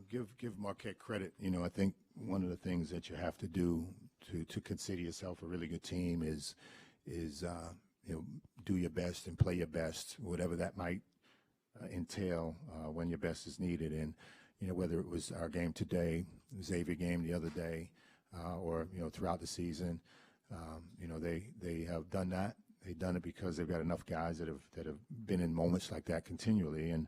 give Marquette credit. I think one of the things that you have to do to consider yourself a really good team is do your best and play your best, whatever that might entail when your best is needed. And whether it was our game today, Xavier game the other day, or throughout the season, they have done that. They've done it because they've got enough guys that have been in moments like that continually. And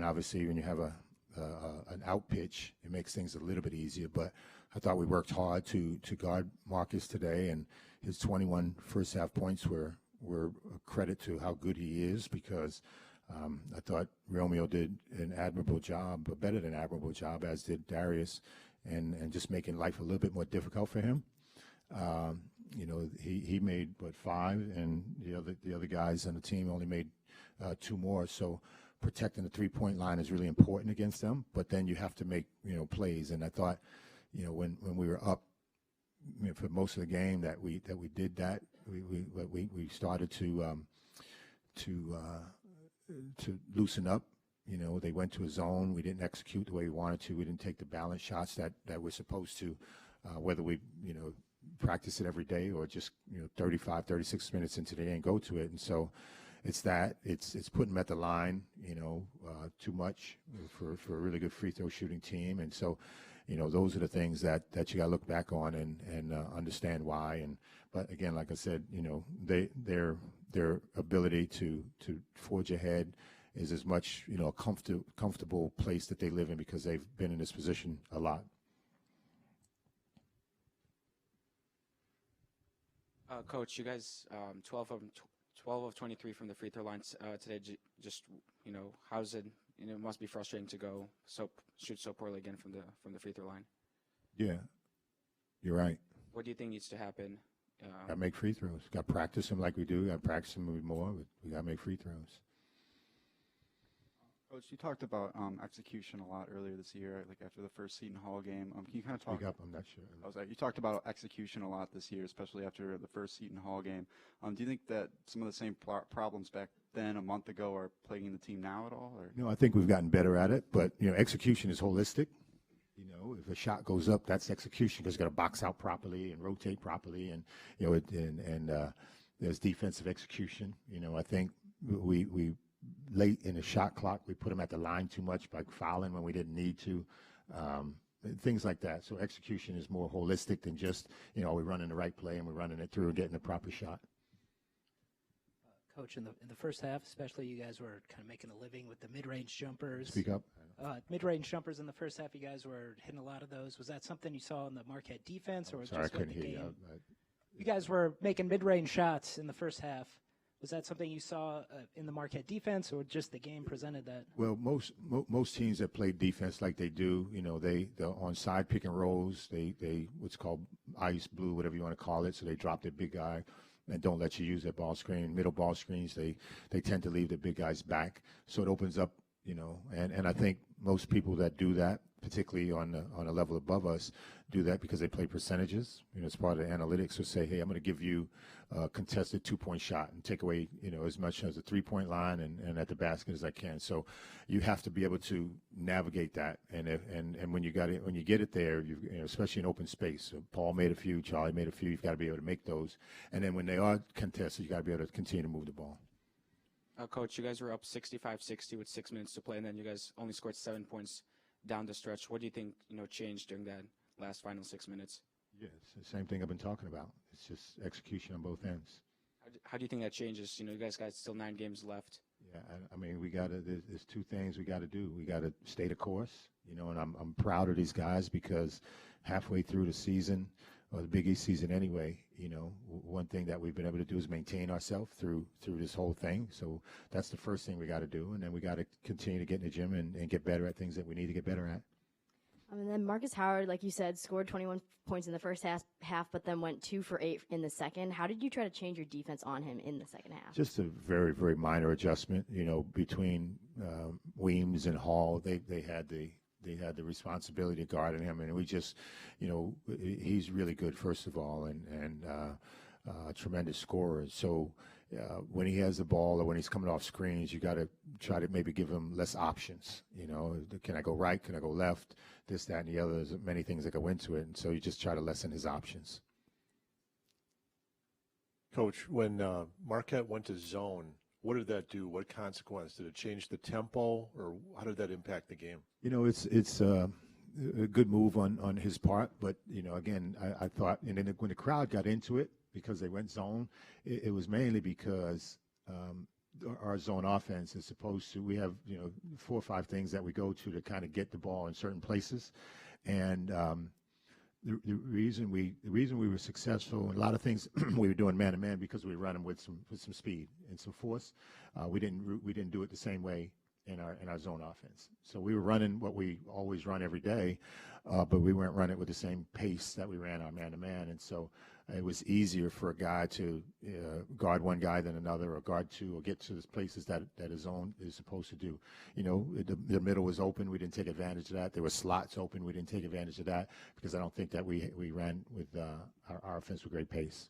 obviously when you have an out pitch, it makes things a little bit easier. But I thought we worked hard to guard Marcus today, and his 21 first half points were a credit to how good he is, because I thought Romeo did an admirable job, but better than admirable job, as did Darius, and just making life a little bit more difficult for him. He made 5, and the other guys on the team only made 2 more. So protecting the 3-point line is really important against them. But then you have to make plays. And I thought when we were up for most of the game that we did that. We started to loosen up. They went to a zone. We didn't execute the way we wanted to. We didn't take the balance shots that we're supposed to, whether we practice it every day or just 35, 36 minutes into the day and go to it. And so it's putting them at the line too much for a really good free throw shooting team. And so those are the things that you got to look back on and understand why. But again, like I said, their ability to forge ahead is as much a comfortable place that they live in, because they've been in this position a lot. Coach, you guys 12 of 23 from the free throw lines today. Just how's it? It must be frustrating to shoot so poorly again from the free throw line. Yeah, you're right. What do you think needs to happen? Got to make free throws. Got to practice them like we do. Got to practice them more. But we got to make free throws. Coach, you talked about execution a lot earlier this year, like after the first Seton Hall game. Can you kind of talk? Speak up. I'm not sure. You talked about execution a lot this year, especially after the first Seton Hall game. Do you think that some of the same problems back then a month ago are plaguing the team now at all? Or? No, I think we've gotten better at it. But execution is holistic. If a shot goes up, that's execution, because you got to box out properly and rotate properly, and there's defensive execution. I think we late in the shot clock, we put them at the line too much by fouling when we didn't need to, things like that. So execution is more holistic than just, we're running the right play and we're running it through and getting the proper shot. Coach, in the first half, especially, you guys were kind of making a living with the mid-range jumpers. Speak up. Mid-range jumpers in the first half, you guys were hitting a lot of those. Was that something you saw in the Marquette defense, or was sorry, just I couldn't the hear game? You. You guys were making mid-range shots in the first half. Was that something you saw in the Marquette defense, or just the game presented that? Well, most teams that play defense like they do, they're on side pick and rolls. They what's called ice blue, whatever you want to call it. So they drop their big guy and don't let you use that ball screen. Middle ball screens, they tend to leave the big guys back, so it opens up. And I think most people that do that, particularly on a level above us, do that because they play percentages. It's part of the analytics. So say, hey, I'm going to give you a contested 2-point shot and take away, as much as a 3-point line and at the basket as I can. So you have to be able to navigate that. And when you get it there, especially in open space. So Paul made a few, Charlie made a few. You've got to be able to make those. And then when they are contested, you got to be able to continue to move the ball. Coach, you guys were up 65-60 with 6 minutes to play, and then you guys only scored 7 points down the stretch. What do you think, changed during that last final 6 minutes? Yeah, it's the same thing I've been talking about. It's just execution on both ends. How do you think that changes? You guys got still 9 games left. Yeah, I mean, there's 2 things we got to do. We got to stay the course, and I'm proud of these guys, because halfway through the season, or the Big East season anyway, one thing that we've been able to do is maintain ourselves through this whole thing. So that's the first thing we got to do. And then we got to continue to get in the gym and get better at things that we need to get better at. And then Marcus Howard, like you said, scored 21 points in the first half, but then went 2 for 8 in the second. How did you try to change your defense on him in the second half? Just a very, very minor adjustment, between Weems and Hall. They had the responsibility of guarding him, and we just, he's really good, first of all, and a tremendous scorer. So, when he has the ball or when he's coming off screens, you got to try to maybe give him less options. Can I go right? Can I go left? This, that, and the other. There's many things that go into it, and so you just try to lessen his options. Coach, when Marquette went to zone, what did that do? What consequence? Did it change the tempo, or how did that impact the game? It's a good move on his part, but again, I thought, and then when the crowd got into it because they went zone, it was mainly because our zone offense is supposed to. We have 4 or 5 things that we go to kind of get the ball in certain places, and the reason we were successful in a lot of things we were doing man to man because we run them with some speed and some force. We didn't do it the same way in our zone offense. So we were running what we always run every day, but we weren't running it with the same pace that we ran our man to man. And so it was easier for a guy to guard one guy than another, or guard two, or get to the places that his zone is supposed to do. The middle was open. We didn't take advantage of that. There were slots open. We didn't take advantage of that because I don't think that we ran with our offense with great pace.